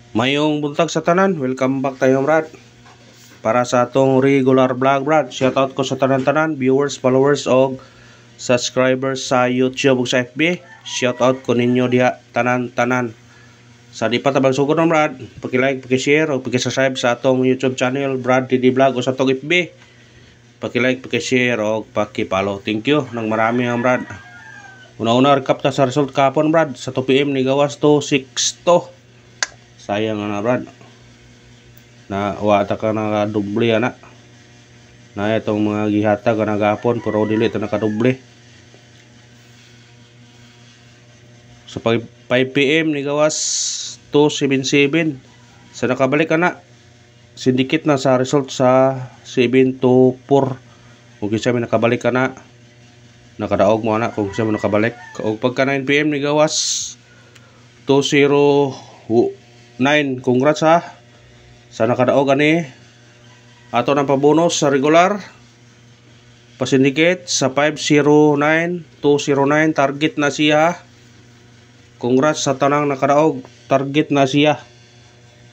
Mayong buntag sa tanan, welcome back tayo Brad. Para sa atong regular vlog Brad, shoutout ko sa tanan-tanan, viewers, followers o subscribers sa YouTube ug sa FB. Shoutout ko ninyo diha tanan-tanan. Sa di pa tabang sugod ng Brad, paki-like, paki-share o paki-subscribe sa atong YouTube channel Brad TD Vlog o sa atong FB. Paki-like, paki-share o paki-follow. Thank you nang marami ang Brad. Una-una recap ta sa result kahapon Brad, sa 2 PM ni gawas to 6-2. Sayang na Brad, na wata ka nakadubli ana na itong mga gihata ka nagapon pero dili ito nakadubli. So 5 PM ni gawas 277 sa nakabalik ana sindikit na sa result sa 7-4 kung kinsa may nakabalik ana nakadaog mo ana kung kinsa may nakabalik. Ug pagka 9 PM ni gawas 209. Congrats ha sa nakadaog ani ato ng pabonus sa regular pasindikit sa 509 209 target na siya. Congrats sa tanang nakadaog, target na siya.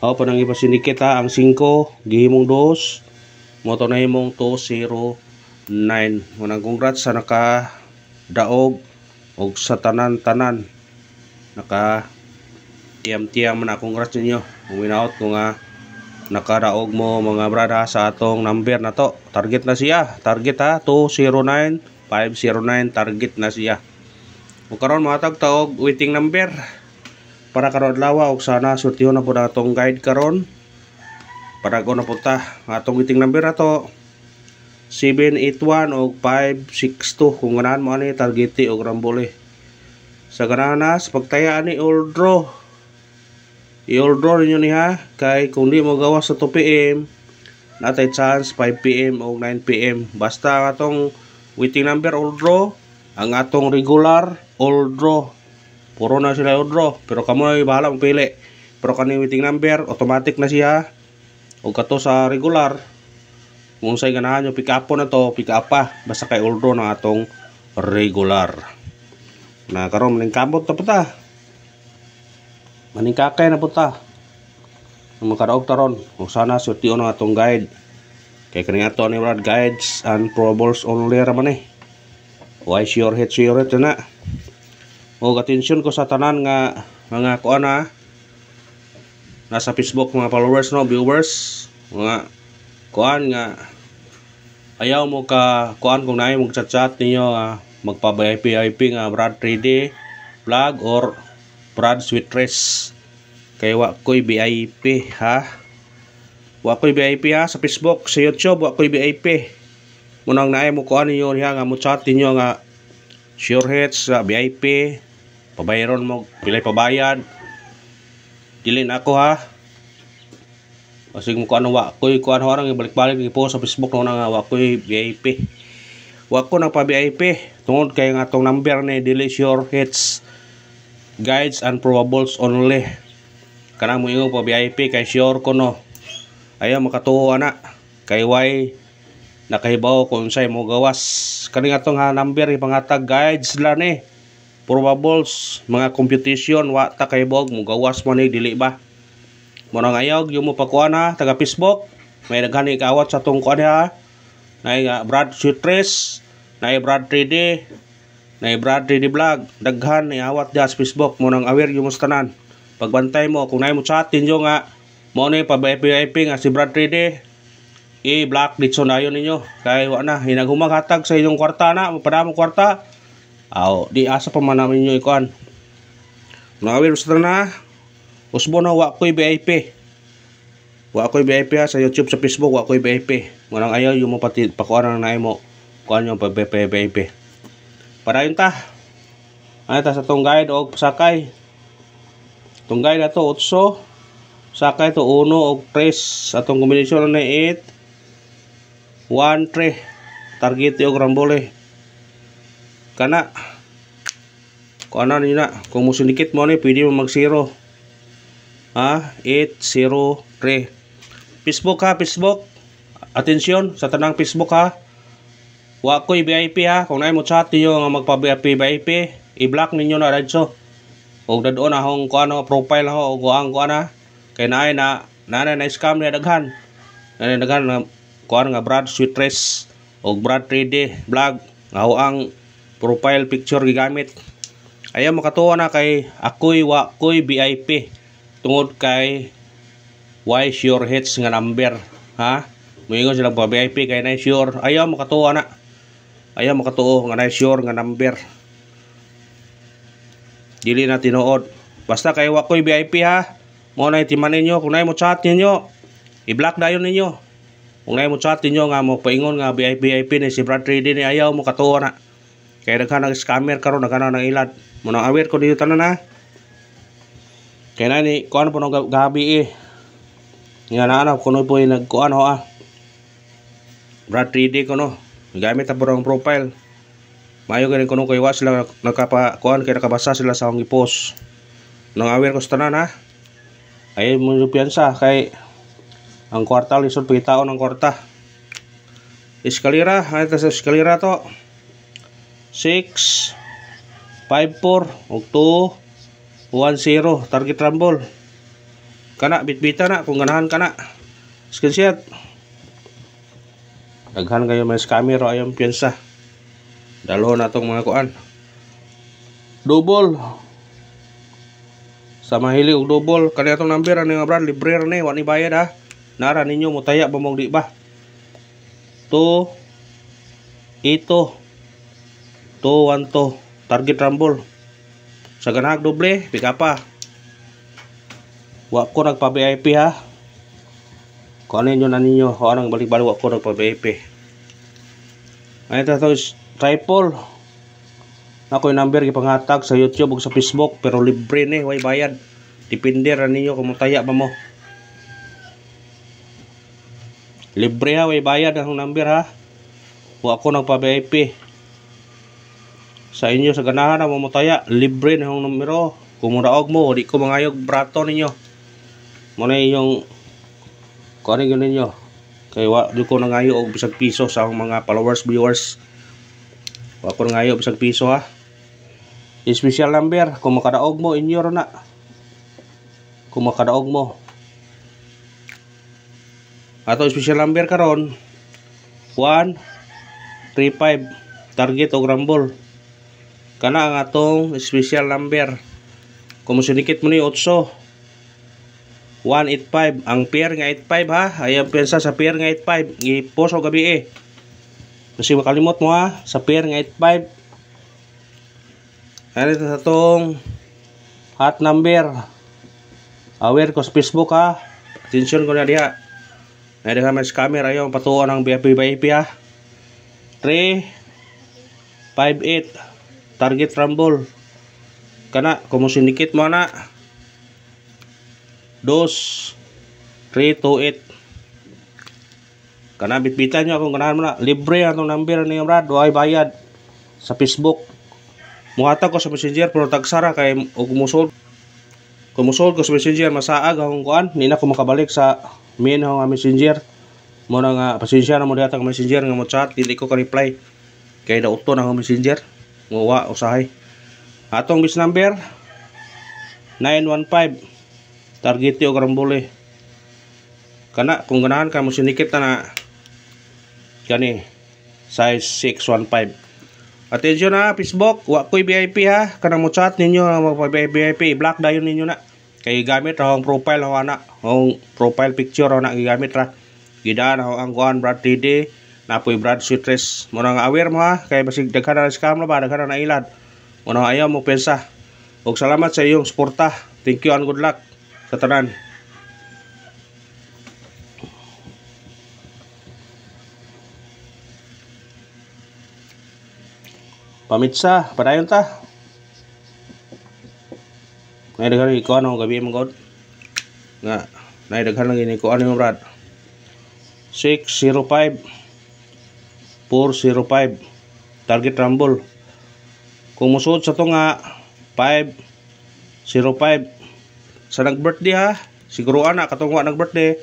Ako pa nang ipasindikit ha ang 5 gihimong 2 mo to na himong 209. Munang congrats sa nakadaog og sa tanan-tanan naka tiyam-tiyam na. Congrats ninyo uminaot ko nga nakadaog mo mga brada sa atong number na to. Target na siya, target ha 209 509 target na siya. O karon matag taog waiting number para karon adlaw og sana surtiho na pud atong guide karon para ko na punta atong waiting number na to 781 og 562 kung ganahan mo ani targeti og rambole sa gananas pagtaya ani all draw. I-all draw ninyo niya kay kung di mo gawas sa 2 PM natay chance 5 PM o 9 PM basta atong waiting number all draw. Ang atong regular all draw puro na sila all draw pero kamo na bahala mong pili. Pero kani waiting number automatic na siya o kato sa regular kung say ganahan nyo pick up na to pick up pa basta kay all draw na atong regular na karon maning kamot ta puta maning kakay na puta ang makadaog taron kung sana surtiyo na atong guide kay kaning ato ni Brad guides and probables only raman eh. Why sure hit na o attention ko sa tanan nga mga kuan na nasa Facebook mga followers no viewers mga kuan nga ayaw mo ka kuan kung naay mo chat ninyo magpa-VIP nga Brad 3D vlog or Brad Sweet Dress kay wa ko'y VIP ha. Wa ko'y VIP ha sa Facebook, sa YouTube wa ko'y VIP. Munang naay mo kuan ninyo niya nga mo chat ninyo nga sure hits sa VIP. Pabayron mo pilay pabayad. Dili na ako ha. Kasi mo kuan wa ko'y kuan horang ibalik-balik po sa Facebook no nga wa ko'y VIP. Wa ko na pa VIP tungod kay nga atong number ni dili sure hits guides and probables only. Kanang mo ingon pa VIP kay sure ko no. Ayaw makatuo ana kay why nakahibaw kung say mo gawas. Kaning atong number ipangatag guides la ni. Probables mga computation wa ta kahibaw mo gawas man ni dili ba. Mo nang ayaw yung mo pakuan ha taga Facebook. May daghani kaawat sa tong kuan ha. Nay Brad Sweetress, nay Brad 3D, na Brad 3D Vlog daghan ni awat dia sa Facebook mo nang aware yung tanan. Pagbantay mo kung naay mo chatin yo nga mo ni pa VIP nga si Brad 3D i-block dito na yun ninyo kay wa na hinagumag hatag sa inyong kwarta na mapadamong kwarta aw di asa pa man namin nyo ikuan na aware sa tanan usbo na wa ko'y VIP ha sa YouTube sa Facebook wa ko'y VIP mo nang ayaw yung mo pati pakuan na naay mo kuan yung pa VIP para yun ta ano ta sa tong guide o sakay tong guide na to 8 sakay to 1 o 3 atong kombinasyon na 8 1 3 target o rambole kana kung ano nyo na kung musindikit mo ni pwede mo mag 0 ha 8 0 3 Facebook ha Facebook atensyon sa tanang Facebook ha. Wa ko'y VIP ha. Kung naay mo chat niyo nga magpa-VIP i-block ninyo na radso. Og dadon ahong kuan profile ho og ang kuan ha. Kay na scam niya daghan. Na daghan nga kuan nga Brad Sweetress o Brad 3D vlog nga ang profile picture gigamit. Ayaw makatuwa na kay ako'y VIP tungod kay why sure hits nga number, ha? Moingon sila pa VIP kay na sure. Ayaw makatuwa na. Ayaw makatuo nga na sure nga number. Dili na tinuod. Basta kay wako'y VIP, ha. Mo na itiman ninyo kung nay mo chat ninyo. I-block dayon ninyo. Kung nay mo chat ninyo nga mo paingon nga VIP ni si Brad 3D ni ayaw mo katuwa na. Kaya nagka nag-scammer karon nagka nang ilad. Munang aware ko dito tanan, ha. Kaya na ni kuan po nang gabi eh. Nga na kuno po yung nagkuan ho, Brad 3D ko no. Gamit ang porong profile. Mayo ganin kuno kay watch lang nagkapa kuan kay nakabasa sila sa akong i-post. Nang aware ko sa tanan, ha. Ay mo piyansa kay ang kwarta lisod pagitaon ng kwarta. Eskalera, ay ta sa eskalera to. 6 5-4 ug 2-1-0 target rumble. Kana bitbita na kung ganahan kana. Screenshot. Daghan kayo may scammer o ayong piyansa. Dalo na tong mga kuan. Double. Sa mahili og double kani atong number ani nga Brad libre ra ni wa ni bayad, ha. Nara ninyo mutaya ba mo di ba? 2-1-2 target rumble. Sa ganahag doble pika pa. Wa ko nagpa VIP, ha. Kung ano yun na ninyo, kung anong balik-balik wa ko nagpa VIP. Ay ito triple. Ako yung number ipanghatag sa YouTube o sa Facebook pero libre ni, way bayad. Depende ra ninyo kung mutaya ba mo. Libre, ha, way bayad ang number, ha. Wa ko nagpa VIP. Sa inyo sa ganahan na mamutaya, libre na yung numero. Kung muraog mo, di ko mangayog brato ninyo. Muna yung kung ano yun ninyo. Kaya di ko nangayo og bisag piso sa mga followers, viewers. Wa ko nangayo bisag piso, ha. Special number, kung makadaog mo, inyo ron na. Kung makadaog mo. Ato special number karon 1-3-5 target o rumble. Kana ang atong special number. Kung sinikit mo ni 8-1-8-5 ang pair nga 8-5, ha. Ayang pensa sa pair nga 8-5 i-post o gabi eh. Kasi makalimot mo, ha, sa pair nga 8-5. Ano ito sa atong hot number. Aware ko sa Facebook, ha. Attention ko na diha. Nadiha may scammer ayaw patuon ang VIP, ha. 3-5-8 target rumble. Kana kung sinikit mo na 2-3-2-8. Kana bitbitan nyo kung ganahan mo na. Libre ang number ni Brad, way bayad sa Facebook. Muhatag ko sa Messenger pero tagsara kay kumusol ko sa Messenger masaag akong kuan, ni na ko makabalik sa main nga Messenger. Mo na nga pasensya na mo diha tag Messenger nga mo chat, dili ko ka reply kay nauto na akong Messenger. Muwa usahay. Atong bis number 915 target o karambole. Kana kung ganahan ka mo sinikit na gani size 615. Attention, na Facebook, wa ko'y VIP, ha. Kanang mo chat ninyo magpa-VIP, block dayon ninyo na. Kay gamit ra ang profile ho ana, ang profile picture ho na gigamit ra. Gidaan ho ang kuan Brad 3D, napoy Brad Sweetress. Mo nang aware mo, ha, kay basig daghan na scam na ba, daghan na ilad. Mo nang ayaw mo pensa. Og salamat sa iyong suporta. Thank you and good luck sa tanan. Pamitsa, padayon ta. Nay daghan ni ko ano gabi mo god. Nga, nay daghan lang ini ko ano mo Brad. 605 405 target rumble. Kung musud sa to nga 505 sa nag-birthday, ha. Siguro ana katong wa nag-birthday.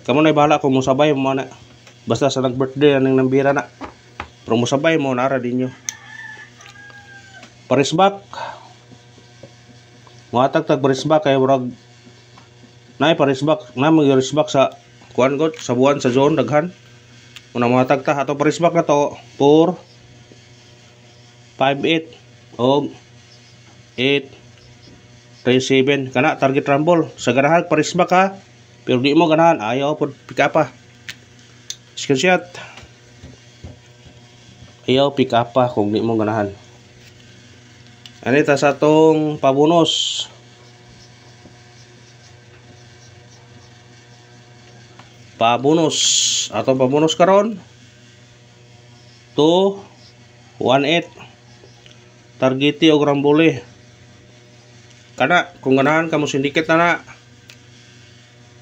Kamo nay bahala kung musabay mo na. Basta sa nag-birthday anong nambira na. Pero musabay mo nara dinyo. Parisbak. Muhatag tag parisbak kay murag na parisbak na mag-risbak sa kuan god sa buwan sa zone daghan. Una mga tagta ato parisbak na to 4 5 8 og 8 3 7 kana target rumble sa ganahan parisbak ha. Pero di mo ganahan ayaw pod pick up pa. Screenshot. Ayaw pick up pa kung di mo ganahan. Ani ta sa tong pabonus. Pabonus atong pabonus karon 218 targeti og rambole kana kung ganahan ka mo syndicate na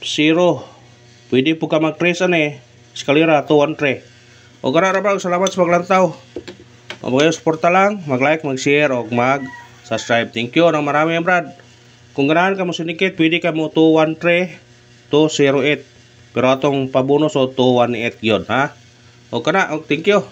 0 pwede po ka mag-trace ani eskalera 213 o gara ra ba salamat sa paglantaw o mga suporta lang mag-like mag-share o mag-subscribe. Thank you nang marami brad. Kung ganahan ka mo syndicate pwede ka mo 213 208 pero atong pabonus o 218 yun ha. O kana, thank you.